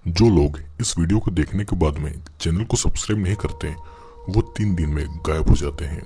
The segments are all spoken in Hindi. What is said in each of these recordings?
जो लोग इस वीडियो को देखने के बाद में चैनल को सब्सक्राइब नहीं करते वो 3 दिन में गायब हो जाते हैं।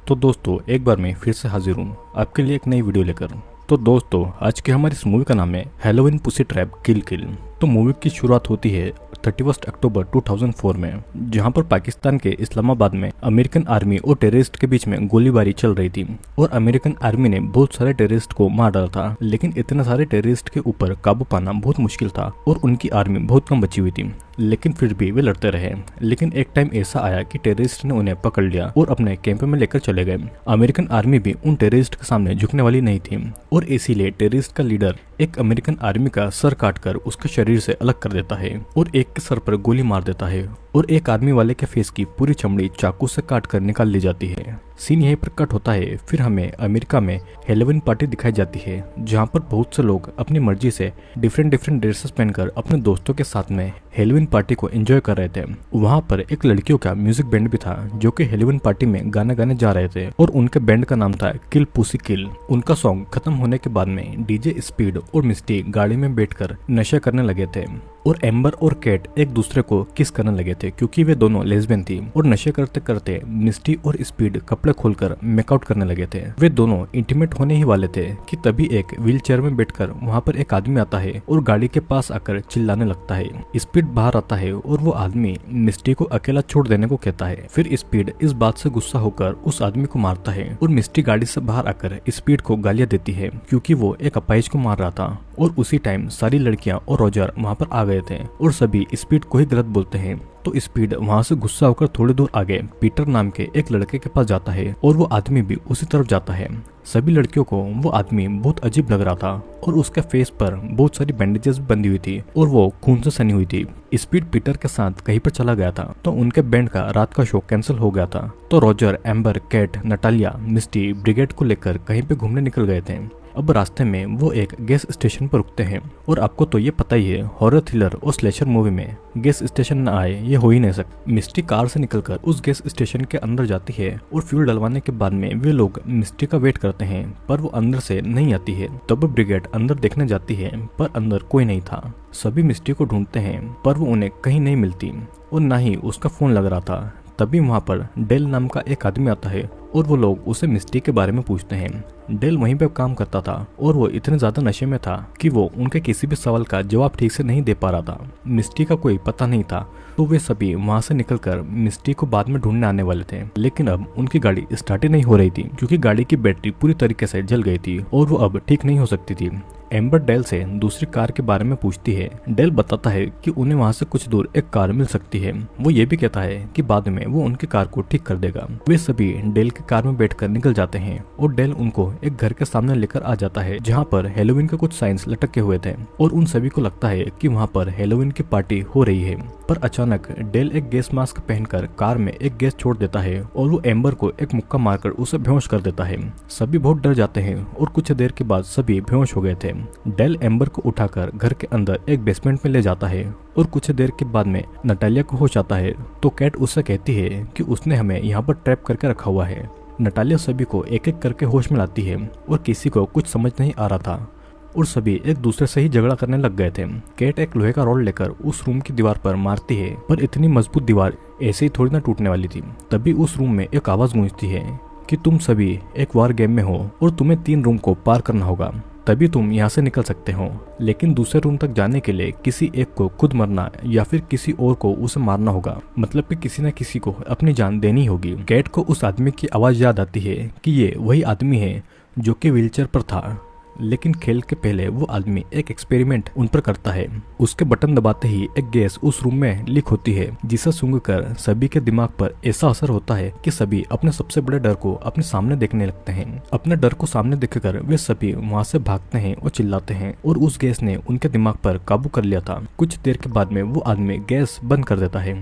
तो दोस्तों एक बार मैं फिर से हाजिर हूँ आपके लिए एक नई वीडियो लेकर। तो दोस्तों आज की हमारी इस मूवी का नाम है हैलोवीन पुसी ट्रैप किल किल। तो मूवी की शुरुआत होती है 31 अक्टूबर 2004 में, जहां पर पाकिस्तान के इस्लामाबाद में अमेरिकन आर्मी और टेररिस्ट के बीच में गोलीबारी चल रही थी और अमेरिकन आर्मी ने बहुत सारे टेररिस्ट को मार डाला था। लेकिन इतने सारे टेररिस्ट के ऊपर काबू पाना बहुत मुश्किल था और उनकी आर्मी बहुत कम बची हुई थी, लेकिन फिर भी वे लड़ते रहे। लेकिन एक टाइम ऐसा आया कि टेररिस्ट ने उन्हें पकड़ लिया और अपने कैंप में लेकर चले गए। अमेरिकन आर्मी भी उन टेररिस्ट के सामने झुकने वाली नहीं थी और इसीलिए टेररिस्ट का लीडर एक अमेरिकन आर्मी का सर काटकर उसके शरीर से अलग कर देता है और एक के सर पर गोली मार देता है और एक आर्मी वाले के फेस की पूरी चमड़ी चाकू से काट कर निकाल ली जाती है। सीन यहीं पर कट होता है। फिर हमें अमेरिका में हैलोवीन पार्टी दिखाई जाती है, जहां पर बहुत से लोग अपनी मर्जी से डिफरेंट ड्रेसेस पहनकर अपने दोस्तों के साथ में हैलोवीन पार्टी को एंजॉय कर रहे थे। वहां पर एक लड़कियों का म्यूजिक बैंड भी था जो कि हैलोवीन पार्टी में गाना गाने जा रहे थे और उनके बैंड का नाम था किल पुसी किल। उनका सॉन्ग खत्म होने के बाद में डीजे स्पीड और मिस्टी गाड़ी में बैठकर नशा करने लगे थे और एम्बर और कैट एक दूसरे को किस करने लगे थे क्योंकि वे दोनों लेस्बियन थी। और नशे करते करते मिस्टी और स्पीड कपड़े खोलकर मेकआउट करने लगे थे। वे दोनों इंटीमेट होने ही वाले थे कि तभी एक व्हील चेयर में बैठकर वहाँ पर एक आदमी आता है और गाड़ी के पास आकर चिल्लाने लगता है। स्पीड बाहर आता है और वो आदमी मिस्टी को अकेला छोड़ देने को कहता है। फिर स्पीड इस बात से गुस्सा होकर उस आदमी को मारता है और मिस्टी गाड़ी से बाहर आकर स्पीड को गालियां देती है क्योंकि वो एक अपाहिज को मार रहा था। और उसी टाइम सारी लड़कियां और रोजर वहाँ पर आ गए थे और सभी स्पीड को ही गलत बोलते हैं। तो स्पीड वहाँ से गुस्सा होकर थोड़ी दूर आगे पीटर नाम के एक लड़के के पास जाता है और वो आदमी भी उसी तरफ जाता है। सभी लड़कियों को वो आदमी बहुत अजीब लग रहा था और उसके फेस पर बहुत सारी बैंडेजेस भी बंधी हुई थी और वो खून से सनी हुई थी। स्पीड पीटर के साथ कहीं पर चला गया था तो उनके बैंड का रात का शो कैंसिल हो गया था। तो रोजर, एम्बर, कैट, नटालिया, मिस्टी ब्रिगेड को लेकर कहीं पे घूमने निकल गए थे। अब रास्ते में वो एक गैस स्टेशन पर रुकते हैं और आपको तो ये पता ही है हॉरर थ्रिलर और स्लेशर मूवी में गैस स्टेशन न आए ये हो ही नहीं सकता। मिस्टी कार से निकलकर उस गैस स्टेशन के अंदर जाती है और फ्यूल डलवाने के बाद में वे लोग मिस्टी का वेट करते हैं पर वो अंदर से नहीं आती है। तब ब्रिगेड अंदर देखने जाती है पर अंदर कोई नहीं था। सभी मिस्टी को ढूंढते हैं पर वो उन्हें कहीं नहीं मिलती और न ही उसका फोन लग रहा था। तभी वहाँ पर डेल नाम का एक आदमी आता है और वो लोग उसे मिस्टी के बारे में पूछते हैं। डेल वहीं पे काम करता था और वो इतने ज्यादा नशे में था कि वो उनके किसी भी सवाल का जवाब ठीक से नहीं दे पा रहा था। मिस्टी का कोई पता नहीं था तो वे सभी वहाँ से निकलकर मिस्टी को बाद में ढूंढने आने वाले थे। लेकिन अब उनकी गाड़ी स्टार्ट ही नहीं हो रही थी क्योंकि गाड़ी की बैटरी पूरी तरीके से जल गई थी और वो अब ठीक नहीं हो सकती थी। एम्बर डेल से दूसरी कार के बारे में पूछती है। डेल बताता है कि उन्हें वहाँ से कुछ दूर एक कार मिल सकती है। वो ये भी कहता है कि बाद में वो उनकी कार को ठीक कर देगा। वे सभी डेल की कार में बैठकर निकल जाते हैं और डेल उनको एक घर के सामने लेकर आ जाता है जहाँ पर हैलोवीन के कुछ साइंस लटके हुए थे और उन सभी को लगता है कि वहाँ पर हैलोवीन की पार्टी हो रही है। पर अचानक डेल एक गैस मास्क पहनकर कार में एक गैस छोड़ देता है और वो एम्बर को एक मुक्का मारकर उसे बेहोश कर देता है। सभी बहुत डर जाते हैं और कुछ देर के बाद सभी बेहोश हो गए थे। डेल एम्बर को उठाकर घर के अंदर एक बेसमेंट में ले जाता है और कुछ देर के बाद में नटालिया को होश आता है तो कैट उससे कहती है कि उसने हमें यहाँ पर ट्रैप करके रखा हुआ है। नटालिया सभी को एक एक करके होश में लाती है और किसी को कुछ समझ नहीं आ रहा था और सभी एक दूसरे से ही झगड़ा करने लग गए थे। कैट एक लोहे का रॉड लेकर उस रूम की दीवार पर मारती है पर इतनी मजबूत दीवार ऐसे ही थोड़ी ना टूटने वाली थी। तभी उस रूम में एक आवाज गूंजती है कि तुम सभी एक वार गेम में हो और तुम्हें 3 रूम को पार करना होगा तभी तुम यहाँ से निकल सकते हो। लेकिन दूसरे रूम तक जाने के लिए किसी एक को खुद मरना या फिर किसी और को उसे मारना होगा, मतलब कि किसी न किसी को अपनी जान देनी होगी। कैट को उस आदमी की आवाज याद आती है कि ये वही आदमी है जो कि व्हीलचेयर पर था। लेकिन खेल के पहले वो आदमी एक एक्सपेरिमेंट उन पर करता है। उसके बटन दबाते ही एक गैस उस रूम में लीक होती है जिसे सूंघकर सभी के दिमाग पर ऐसा असर होता है कि सभी अपने सबसे बड़े डर को अपने सामने देखने लगते हैं। अपने डर को सामने देखकर वे सभी वहाँ से भागते हैं और चिल्लाते हैं और उस गैस ने उनके दिमाग पर काबू कर लिया था। कुछ देर के बाद में वो आदमी गैस बंद कर देता है।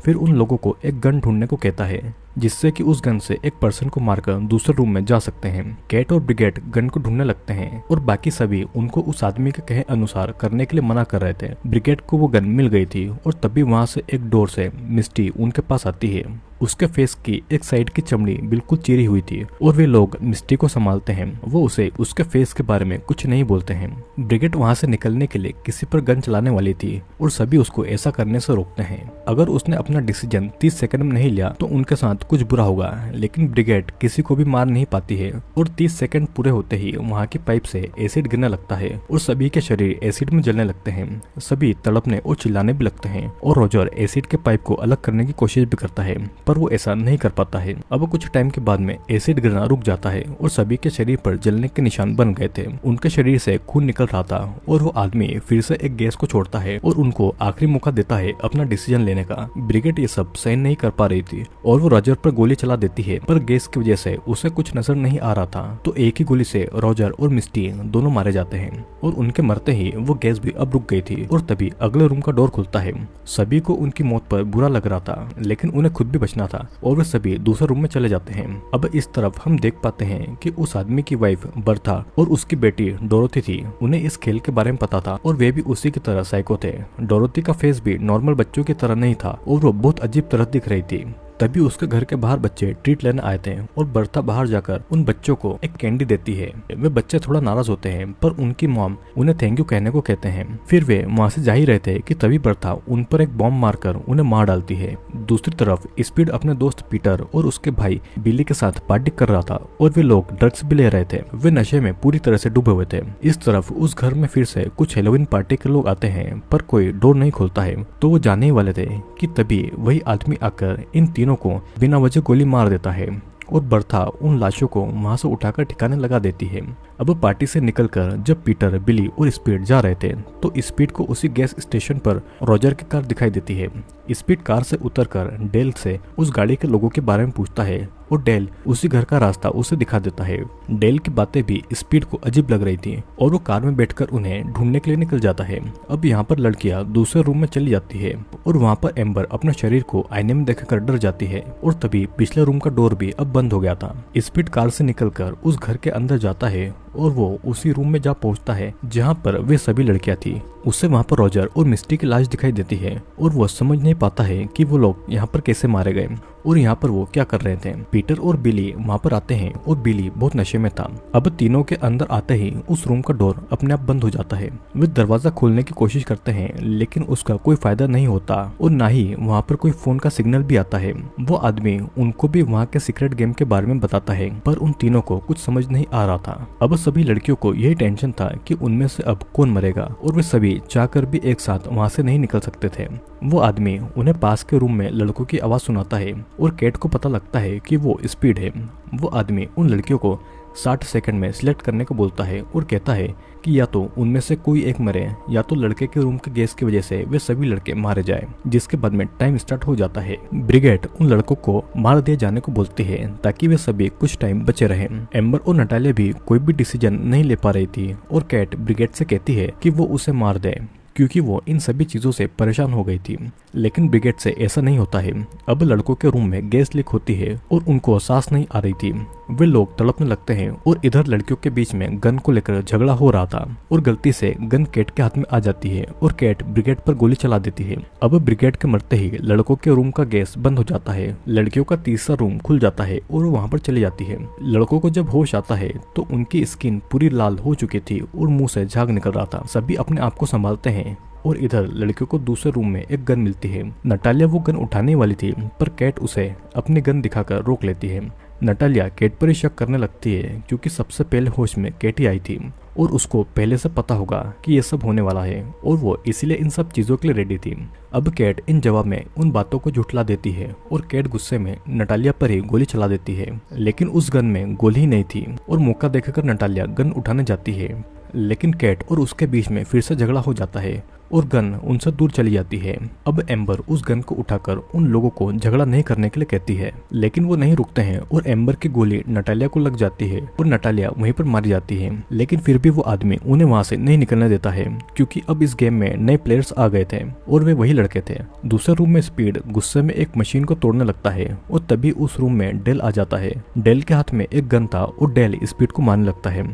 फिर उन लोगों को एक गन ढूंढने को कहता है जिससे कि उस गन से एक पर्सन को मारकर दूसरे रूम में जा सकते हैं। कैट और ब्रिगेड गन को ढूंढने लगते हैं और बाकी सभी उनको उस आदमी के कहे अनुसार करने के लिए मना कर रहे थे। ब्रिगेड को वो गन मिल गई थी और तभी वहाँ से एक डोर से मिस्टी उनके पास आती है उसके फेस की एक साइड की चमड़ी बिल्कुल चीरी हुई थी और वे लोग मिस्टी को संभालते हैं वो उसे उसके फेस के बारे में कुछ नहीं बोलते हैं। ब्रिगेड वहाँ से निकलने के लिए किसी पर गन चलाने वाली थी और सभी उसको ऐसा करने से रोकते हैं। अगर उसने अपना डिसीजन 30 सेकंड में नहीं लिया तो उनके साथ कुछ बुरा होगा, लेकिन ब्रिगेड किसी को भी मार नहीं पाती है और 30 सेकंड पूरे होते ही वहाँ की पाइप से एसिड गिरने लगता है और सभी के शरीर एसिड में जलने लगते हैं। सभी तड़पने और चिल्लाने भी लगते हैं और रॉजर एसिड के पाइप को अलग करने की कोशिश भी करता है, पर वो ऐसा नहीं कर पाता है। अब कुछ टाइम के बाद में एसिड गिरना रुक जाता है और सभी के शरीर पर जलने के निशान बन गए थे। उनके शरीर से खून निकल रहा था और वो आदमी फिर से एक गैस को छोड़ता है और उनको आखिरी मौका देता है अपना डिसीजन लेने का। ब्रिगेड ये सब सहन नहीं कर पा रही थी और वो रॉजर पर गोली चला देती है, पर गैस की वजह से उसे कुछ नजर नहीं आ रहा था, तो एक ही गोली से रॉजर और मिस्टी दोनों मारे जाते हैं और उनके मरते ही वो गैस भी अब रुक गई थी और तभी अगले रूम का डोर खुलता है। सभी को उनकी मौत पर बुरा लग रहा था, लेकिन उन्हें खुद भी बचना था और वे सभी दूसरे रूम में चले जाते हैं। अब इस तरफ हम देख पाते हैं कि उस आदमी की वाइफ बर्था और उसकी बेटी डोरोथी थी। उन्हें इस खेल के बारे में पता था और वे भी उसी की तरह साइको थे। डोरोथी का फेस भी नॉर्मल बच्चों की तरह नहीं था और वो बहुत अजीब तरह दिख रही थी। तभी उसके घर के बाहर बच्चे ट्रीट लेने आए थे और बर्था बाहर जाकर उन बच्चों को एक कैंडी देती है। वे बच्चे थोड़ा नाराज होते हैं, पर उनकी मॉम उन्हें थैंक यू कहने को कहते हैं। फिर वे वहाँ से जा ही रहे थे कि तभी बर्था उन पर एक बॉम्ब मारकर उन्हें मार डालती है। दूसरी तरफ स्पीड अपने दोस्त पीटर और उसके भाई बिली के साथ पार्टी कर रहा था और वे लोग ड्रग्स भी ले रहे थे। वे नशे में पूरी तरह से डूबे हुए थे। इस तरफ उस घर में फिर से कुछ हेलोवीन पार्टी के लोग आते हैं, पर कोई डोर नहीं खोलता है, तो वो जाने ही वाले थे कि तभी वही आदमी आकर इन तीनों को बिना वजह गोली मार देता है और बर्था उन लाशों को वहां से उठाकर ठिकाने लगा देती है। अब पार्टी से निकलकर जब पीटर, बिली और स्पीड जा रहे थे तो स्पीड को उसी गैस स्टेशन पर रॉजर की कार दिखाई देती है। स्पीड कार से उतरकर डेल से उस गाड़ी के लोगों के बारे में पूछता है और डेल उसी घर का रास्ता उसे दिखा देता है। डेल की बातें भी स्पीड को अजीब लग रही थी और वो कार में बैठकर उन्हें ढूंढने के लिए निकल जाता है। अब यहाँ पर लड़कियां दूसरे रूम में चली जाती है और वहाँ पर एम्बर अपने शरीर को आईने में देखकर डर जाती है और तभी पिछले रूम का डोर भी अब बंद हो गया था। स्पीड कार से निकलकर उस घर के अंदर जाता है और वो उसी रूम में जा पहुंचता है जहां पर वे सभी लड़कियां थी। उसे वहां पर रॉजर और मिस्टी की लाश दिखाई देती है और वो समझ नहीं पाता है कि वो लोग यहाँ पर कैसे मारे गए और यहाँ पर वो क्या कर रहे थे। पीटर और बिली वहाँ पर आते हैं और बिली बहुत नशे में था। अब तीनों के अंदर आते ही उस रूम का डोर अपने आप बंद हो जाता है। वे दरवाजा खोलने की कोशिश करते हैं, लेकिन उसका कोई फायदा नहीं होता और ना ही वहाँ पर कोई फोन का सिग्नल भी आता है। वो आदमी उनको भी वहाँ के सीक्रेट गेम के बारे में बताता है, पर उन तीनों को कुछ समझ नहीं आ रहा था। अब सभी लड़कियों को यही टेंशन था कि उनमें से अब कौन मरेगा और वे सभी चाहकर भी एक साथ वहाँ से नहीं निकल सकते थे। वो आदमी उन्हें पास के रूम में लड़कों की आवाज सुनाता है और कैट को पता लगता है कि वो स्पीड है। वो आदमी उन लड़कियों को 60 सेकंड में सिलेक्ट करने को बोलता है और कहता है कि या तो उनमें से कोई एक मरे या तो लड़के के रूम के गैस की वजह से वे सभी लड़के मारे जाए, जिसके बाद में टाइम स्टार्ट हो जाता है। ब्रिगेड उन लड़कों को मार दिए जाने को बोलती है ताकि वे सभी कुछ टाइम बचे रहें। एम्बर और नटालिया भी कोई भी डिसीजन नहीं ले पा रही थी और कैट ब्रिगेड से कहती है कि वो उसे मार दे क्योंकि वो इन सभी चीजों से परेशान हो गई थी, लेकिन ब्रिगेड से ऐसा नहीं होता है। अब लड़कों के रूम में गैस लीक होती है और उनको सांस नहीं आ रही थी। वे लोग तड़पने लगते हैं और इधर लड़कियों के बीच में गन को लेकर झगड़ा हो रहा था और गलती से गन कैट के हाथ में आ जाती है और कैट ब्रिगेड पर गोली चला देती है। अब ब्रिगेड के मरते ही लड़कों के रूम का गैस बंद हो जाता है। लड़कियों का तीसरा रूम खुल जाता है और वहाँ पर चली जाती है। लड़कों को जब होश आता है तो उनकी स्किन पूरी लाल हो चुकी थी और मुंह से झाग निकल रहा था। सभी अपने आप को संभालते हैं और इधर लड़कियों को दूसरे रूम में एक गन मिलती है। नटालिया वो गन उठाने वाली थी, पर कैट उसे अपनी गन दिखाकर रोक लेती है। नटालिया कैट पर ही शक करने लगती है क्योंकि सबसे पहले होश में कैट ही आई थी और उसको पहले से पता होगा कि ये सब होने वाला है और वो इसीलिए इन सब चीजों के लिए रेडी थी। अब कैट इन जवाब में उन बातों को झुठला देती है और कैट गुस्से में नटालिया पर ही गोली चला देती है, लेकिन उस गन में गोली ही नहीं थी और मौका देखकर नटालिया गन उठाने जाती है, लेकिन कैट और उसके बीच में फिर से झगड़ा हो जाता है और गन उनसे दूर चली जाती है। अब एम्बर उस गन को उठाकर उन लोगों को झगड़ा नहीं करने के लिए कहती है, लेकिन वो नहीं रुकते हैं और एम्बर की गोली नटालिया को लग जाती है और नटालिया वहीं पर मारी जाती है। लेकिन फिर भी वो आदमी उन्हें वहां से नहीं निकलने देता है क्योंकि अब इस गेम में नए प्लेयर्स आ गए थे और वे वही लड़के थे। दूसरे रूम में स्पीड गुस्से में एक मशीन को तोड़ने लगता है और तभी उस रूम में डेल आ जाता है। डेल के हाथ में एक गन था और डेल स्पीड को मारने लगता है।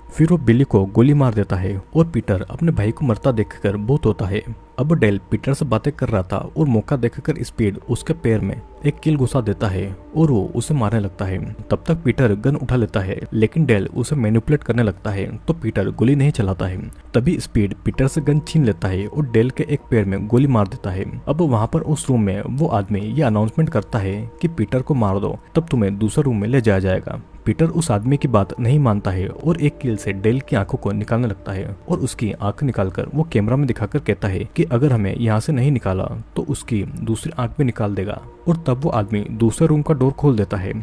फिर वो बिली को गोली मार देता है और पीटर अपने भाई को मरता देखकर बहुत होता है। अब डेल पीटर से बातें कर रहा था और मौका देखकर स्पीड उसके पैर में एक कील घुसा देता है और वो उसे मारने लगता है। तब तक पीटर गन उठा लेता है, लेकिन डेल उसे मैनिपुलेट करने लगता है तो पीटर गोली नहीं चलाता है। तभी स्पीड पीटर से गन छीन लेता है और डेल के एक पैर में गोली मार देता है। अब वहाँ पर उस रूम में वो आदमी ये अनाउंसमेंट करता है कि पीटर को मार दो, तब तुम्हें दूसरे रूम में ले जाया जाएगा। पीटर उस आदमी की बात नहीं मानता है और एक कील से डेल की आंखों को निकालने लगता है और उसकी आंख निकालकर वो कैमरा में दिखाकर कहता है कि अगर हमें यहाँ से नहीं निकाला तो उसकी दूसरी आंख भी निकाल देगा। और तब वो आदमी दूसरे रूम का डोर खोल देता है।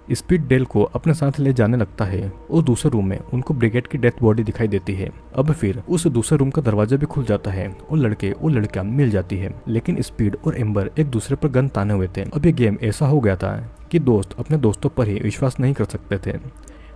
स्पीड डेल को अपने साथ ले जाने लगता है और दूसरे रूम में उनको ब्रिगेड की डेथ बॉडी दिखाई देती है। अब फिर उस दूसरे रूम का दरवाजा भी खुल जाता है और लड़के और लड़कियां मिल जाती है, लेकिन स्पीड और एम्बर एक दूसरे पर गन ताने हुए थे। अब ये गेम ऐसा हो गया था कि दोस्त अपने दोस्तों पर ही विश्वास नहीं कर सकते थे।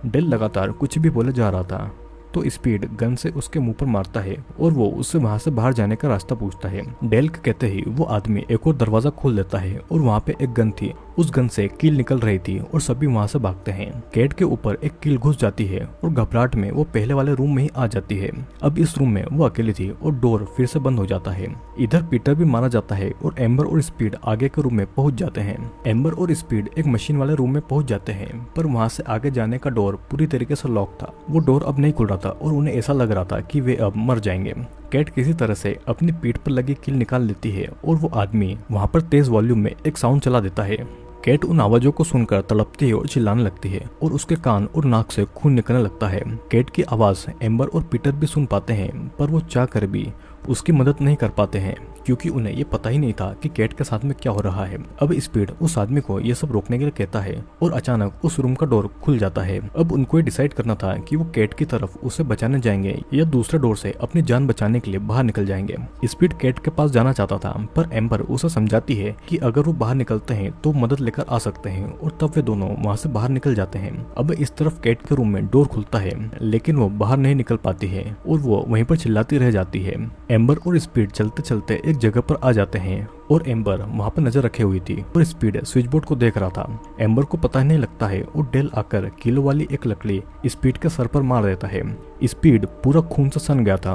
डेल लगातार कुछ भी बोले जा रहा था तो स्पीड गन से उसके मुंह पर मारता है और वो उससे वहां से बाहर जाने का रास्ता पूछता है। डेल के कहते ही वो आदमी एक और दरवाजा खोल देता है और वहाँ पे एक गन थी, उस गन से कील निकल रही थी और सभी वहां से भागते हैं। कैट के ऊपर एक कील घुस जाती है और घबराहट में वो पहले वाले रूम में ही आ जाती है। अब इस रूम में वो अकेली थी और डोर फिर से बंद हो जाता है। इधर पीटर भी मारा जाता है और एम्बर और स्पीड आगे के रूम में पहुंच जाते हैं। एम्बर और स्पीड एक मशीन वाले रूम में पहुंच जाते हैं, पर वहां से आगे जाने का डोर पूरी तरीके से लॉक था। वो डोर अब नहीं खुल रहा था और उन्हें ऐसा लग रहा था कि वे अब मर जाएंगे। कैट किसी तरह से अपनी पीठ पर लगी कील निकाल लेती है और वो आदमी वहां पर तेज वॉल्यूम में एक साउंड चला देता है। कैट उन आवाजों को सुनकर तड़पती है और चिल्लाने लगती है और उसके कान और नाक से खून निकलने लगता है। कैट की आवाज एम्बर और पीटर भी सुन पाते हैं, पर वो चाह कर भी उसकी मदद नहीं कर पाते हैं क्योंकि उन्हें ये पता ही नहीं था कि कैट के साथ में क्या हो रहा है। अब स्पीड उस आदमी को ये सब रोकने के लिए कहता है और अचानक उस रूम का डोर खुल जाता है। अब उनको ये डिसाइड करना था कि वो कैट की तरफ उसे बचाने जाएंगे या दूसरे डोर से अपनी जान बचाने के लिए बाहर निकल जाएंगे। स्पीड कैट के पास जाना चाहता था, पर एम्बर उसे समझाती है कि अगर वो बाहर निकलते हैं तो मदद लेकर आ सकते हैं और तब वे दोनों वहाँ से बाहर निकल जाते हैं। अब इस तरफ कैट के रूम में डोर खुलता है, लेकिन वो बाहर नहीं निकल पाती है और वो वहीं पर चिल्लाती रह जाती है। एम्बर और स्पीड चलते चलते एक जगह पर आ जाते हैं और एम्बर वहां पर नजर रखे हुई थी और स्पीड स्विच बोर्ड को देख रहा था। एम्बर को पता नहीं लगता है और डेल आकर किलो वाली एक लकड़ी स्पीड के सर पर मार देता है। स्पीड पूरा खून से सन गया था।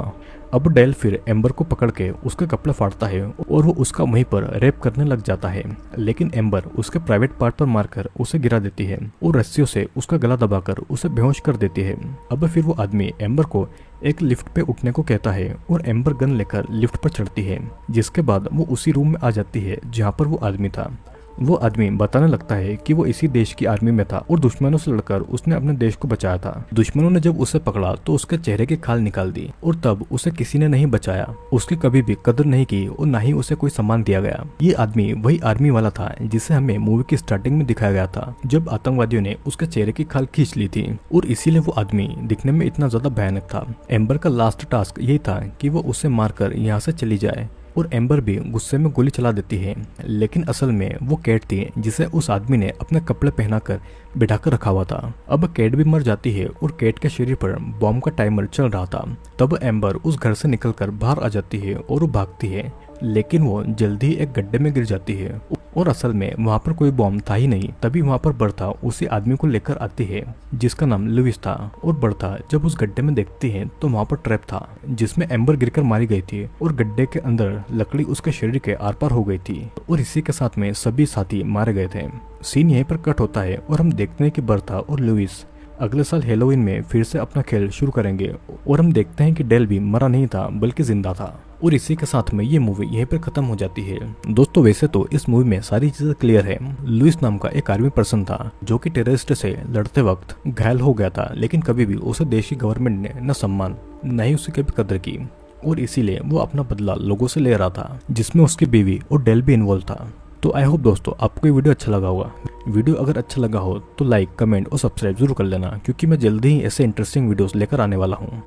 अब डेल फिर एम्बर को पकड़ के उसके कपड़े फाड़ता है और वो उसका वहीं पर रेप करने लग जाता है, लेकिन एम्बर उसके प्राइवेट पार्ट पर मारकर उसे गिरा देती है और रस्सियों से उसका गला दबाकर उसे बेहोश कर देती है। अब फिर वो आदमी एम्बर को एक लिफ्ट पे उठने को कहता है और एम्बर गन लेकर लिफ्ट पर चढ़ती है, जिसके बाद वो उसी रूम में आ जाती है जहाँ पर वो आदमी था। वो आदमी बताने लगता है कि वो इसी देश की आर्मी में था और दुश्मनों से लड़कर उसने अपने देश को बचाया था। दुश्मनों ने जब उसे पकड़ा तो उसके चेहरे की खाल निकाल दी और तब उसे किसी ने नहीं बचाया। उसकी कभी भी कदर नहीं की और न ही उसे कोई सम्मान दिया गया। ये आदमी वही आर्मी वाला था जिसे हमें मूवी की स्टार्टिंग में दिखाया गया था, जब आतंकवादियों ने उसके चेहरे की खाल खींच ली थी और इसीलिए वो आदमी दिखने में इतना ज्यादा भयानक था। एम्बर का लास्ट टास्क यही था कि वो उसे मारकर यहाँ से चली जाए और एम्बर भी गुस्से में गोली चला देती है, लेकिन असल में वो कैट थी जिसे उस आदमी ने अपने कपड़े पहनाकर बिठाकर रखा हुआ था। अब कैट भी मर जाती है और कैट के शरीर पर बॉम्ब का टाइमर चल रहा था। तब एम्बर उस घर से निकलकर बाहर आ जाती है और वो भागती है, लेकिन वो जल्दी ही एक गड्ढे में गिर जाती है और असल में वहाँ पर कोई बॉम्ब था ही नहीं। तभी वहाँ पर बर्था उसी आदमी को लेकर आती है जिसका नाम लुइस था और बर्था जब उस गड्ढे में देखती है तो वहाँ पर ट्रैप था जिसमें एम्बर गिरकर मारी गई थी और गड्ढे के अंदर लकड़ी उसके शरीर के आर पार हो गई थी और इसी के साथ में सभी साथी मारे गए थे। सीन यहीं पर कट होता है और हम देखते हैं कि बर्था और लुइस अगले साल हेलोवीन में फिर से अपना खेल शुरू करेंगे और हम देखते हैं कि डेल भी मरा नहीं था बल्कि जिंदा था। और इसी के साथ में ये मूवी यहीं पर खत्म हो जाती है। दोस्तों वैसे तो इस मूवी में सारी चीजें क्लियर है। लुइस नाम का एक आर्मी पर्सन था जो कि टेररिस्ट से लड़ते वक्त घायल हो गया था, लेकिन कभी भी उसे देश की गवर्नमेंट ने न सम्मान न ही उसकी कभी कदर की और इसीलिए वो अपना बदला लोगों से ले रहा था, जिसमें उसकी बीवी और डेल भी इन्वॉल्व था। तो आई होप दोस्तों आपको ये वीडियो अच्छा लगा होगा। वीडियो अगर अच्छा लगा हो तो लाइक, कमेंट और सब्सक्राइब जरूर कर लेना, क्योंकि मैं जल्दी ही ऐसे इंटरेस्टिंग वीडियोस लेकर आने वाला हूँ।